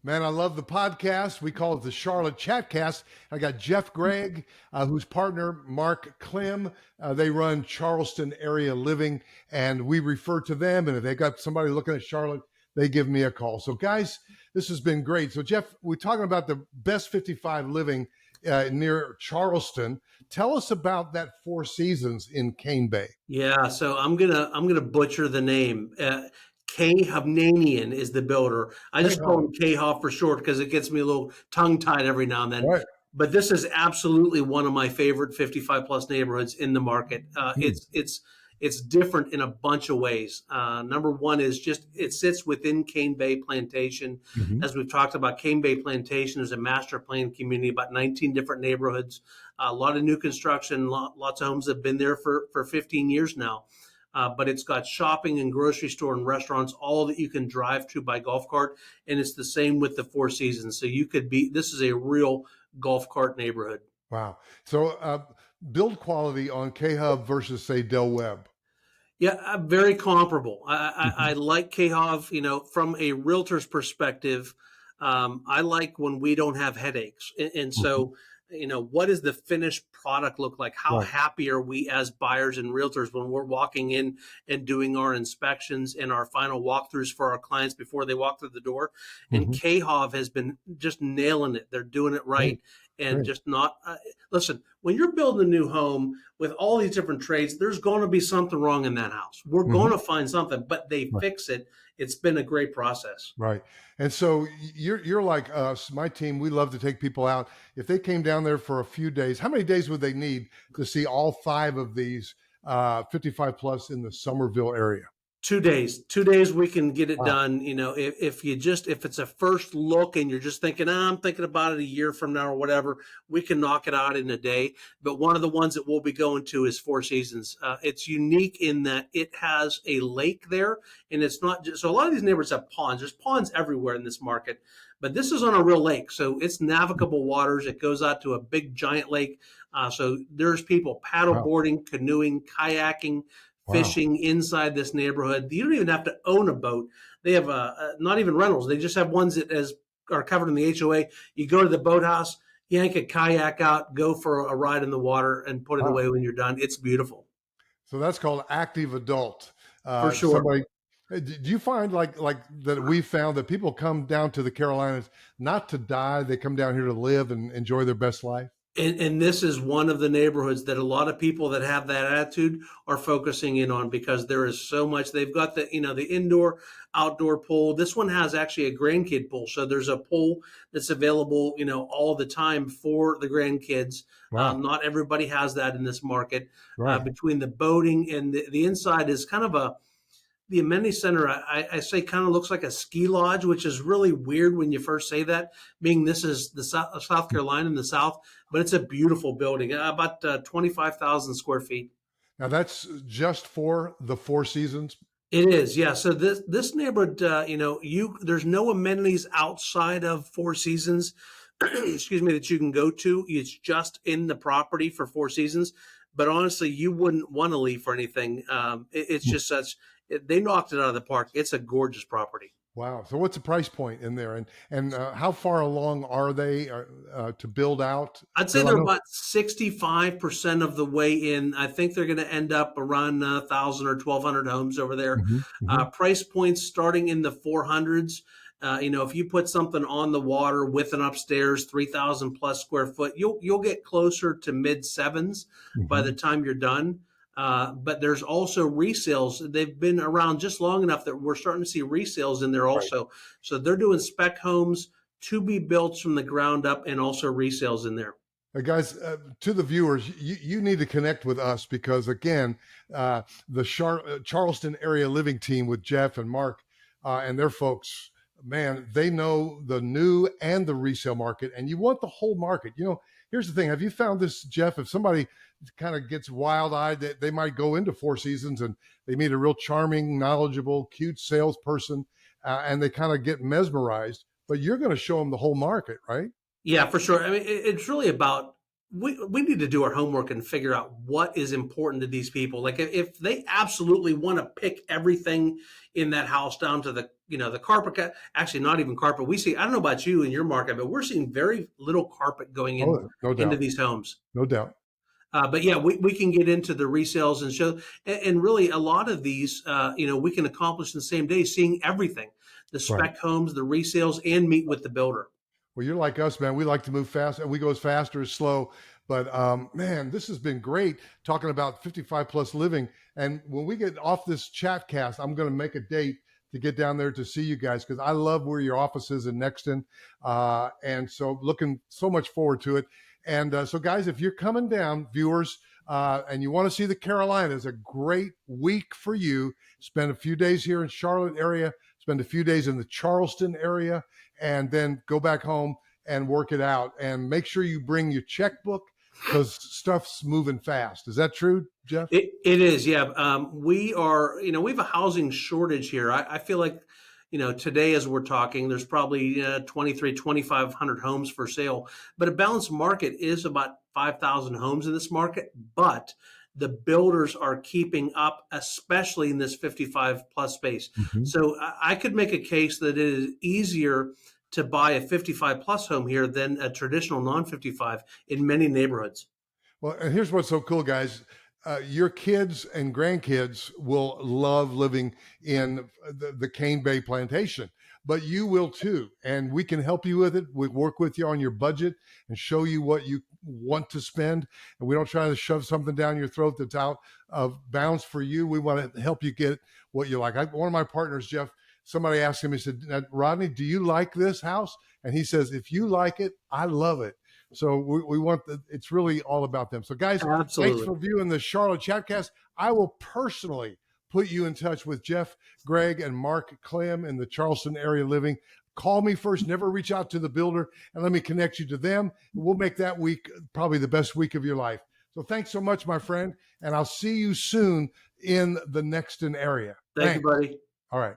Man, I love the podcast. We call it the Charlotte Chatcast. I got Jeff Gregg, whose partner, Mark Clem. They run Charleston Area Living, and we refer to them. And if they got somebody looking at Charlotte, they give me a call. So, guys, this has been great. So, Jeff, we're talking about the best 55 living near Charleston. Tell us about that Four Seasons in Cane Bay. Yeah, so I'm gonna butcher the name. K Hovnanian is the builder. I Hey, just call Hov. him K Hov for short because it gets me a little tongue tied every now and then. All right. But this is absolutely one of my favorite 55 plus neighborhoods in the market. Hmm. It's different in a bunch of ways. Number one is just it sits within Cane Bay Plantation. Mm-hmm. As we've talked about, Cane Bay Plantation is a master plan community, about 19 different neighborhoods, a lot of new construction, lots of homes have been there for 15 years now. But it's got shopping and grocery store and restaurants, all that you can drive to by golf cart. And it's the same with the Four Seasons. So this is a real golf cart neighborhood. Wow. So, build quality on K Hub versus, say, Del Webb. Yeah, very comparable. I Mhm. like KHOV, from a realtor's perspective. I like when we don't have headaches. And Mhm. so, what does the finished product look like? How Right. happy are we as buyers and realtors when we're walking in and doing our inspections and our final walkthroughs for our clients before they walk through the door? And Mhm. KHOV has been just nailing it. They're doing it Great. right. And Great. just not, listen, when you're building a new home with all these different trades, there's going to be something wrong in that house. We're going Mhm. to find something, but they Right. fix it. It's been a great process. Right. And so you're like us, my team, we love to take people out. If they came down there for a few days, how many days would they need to see all five of these 55 plus in the Somerville area? 2 days we can get it Wow. done. If it's a first look and you're just thinking, I'm thinking about it a year from now or whatever, we can knock it out in a day. But one of the ones that we'll be going to is Four Seasons. It's unique in that it has a lake there, and it's not just so. A lot of these neighborhoods have ponds. There's ponds everywhere in this market, but this is on a real lake, so it's navigable waters. It goes out to a big giant lake. So there's people paddle Wow. boarding, canoeing, kayaking, Wow. fishing inside this neighborhood. You don't even have to own a boat. They have not even rentals. They just have ones that are covered in the HOA. You go to the boathouse, yank a kayak out, go for a ride in the water, and put it Wow. away when you're done. It's beautiful. So that's called active adult. For sure. Somebody, do you find like that we found that people come down to the Carolinas not to die, they come down here to live and enjoy their best life? And this is one of the neighborhoods that a lot of people that have that attitude are focusing in on because there is so much. They've got the indoor outdoor pool. This one has actually a grandkid pool, so there's a pool that's available all the time for the grandkids. Wow. Not everybody has that in this market. Right. Between the boating and the inside is kind of the amenity center. I say kind of looks like a ski lodge, which is really weird when you first say that, being this is the South Carolina in the South, but it's a beautiful building, about 25,000 square feet. Now that's just for the Four Seasons. It is, yeah. So this neighborhood, there's no amenities outside of Four Seasons, excuse me, that you can go to. It's just in the property for Four Seasons. But honestly, you wouldn't want to leave for anything. It's just they knocked it out of the park. It's a gorgeous property. Wow. So what's the price point in there, and how far along are they to build out? I'd say Bill, I they're know. about 65% of the way in. I think they're going to end up around 1,000 or 1,200 homes over there. Mhm, mhm. Price points starting in the 400s. If you put something on the water with an upstairs 3,000 plus square foot, you'll get closer to mid sevens by Mhm. the time you're done. But there's also resales. They've been around just long enough that we're starting to see resales in there Right. also. So they're doing spec homes to be built from the ground up and also resales in there. Guys, to the viewers, you need to connect with us because, again, the Charleston area living team with Jeff and Mark and their folks, man, they know the new and the resale market, and you want the whole market. Here's the thing. Have you found this, Jeff? If somebody kind of gets wild-eyed, they might go into Four Seasons and they meet a real charming, knowledgeable, cute salesperson, and they kind of get mesmerized, but you're going to show them the whole market, right? Yeah, for sure. I mean, it's really about we need to do our homework and figure out what is important to these people. Like if they absolutely want to pick everything in that house down to the the carpet, actually not even carpet. We see, I don't know about you in your market, but we're seeing very little carpet going in Oh, no into doubt. these homes. No doubt. But yeah, we can get into the resales and show, and really a lot of these, we can accomplish in the same day, seeing everything, the Right. spec homes, the resales, and meet with the builder. Well, you're like us, man. We like to move fast, and we go as fast or as slow. But man, this has been great talking about 55 plus living. And when we get off this chat cast, I'm going to make a date to get down there to see you guys because I love where your office is in Nexton, and so looking so much forward to it. And so, guys, if you're coming down, viewers, and you want to see the Carolinas, a great week for you. Spend a few days here in Charlotte area, spend a few days in the Charleston area, and then go back home and work it out. And make sure you bring your checkbook because stuff's moving fast. Is that true, Jeff? It is, yeah. We are, we have a housing shortage here. I feel like, today as we're talking, there's probably 2,500 homes for sale, but a balanced market is about 5,000 homes in this market. But the builders are keeping up, especially in this 55 plus space. Mm-hmm. So I could make a case that it is easier to buy a 55 plus home here than a traditional non 55 in many neighborhoods. Well, and here's what's so cool, guys. Your kids and grandkids will love living in the Cane Bay plantation, but you will too. And we can help you with it. We work with you on your budget and show you what you want to spend. And we don't try to shove something down your throat that's out of bounds for you. We want to help you get what you like. One of my partners, Jeff, somebody asked him, he said, Rodney, do you like this house? And he says, if you like it, I love it. So we want it's really all about them. So guys, Absolutely. Thanks for viewing the Charlotte Chatcast. I will personally put you in touch with Jeff, Greg, and Mark Clem in the Charleston area living. Call me first, never reach out to the builder, and let me connect you to them. We'll make that week probably the best week of your life. So thanks so much, my friend, and I'll see you soon in the Nexton area. Thank you, buddy. All right.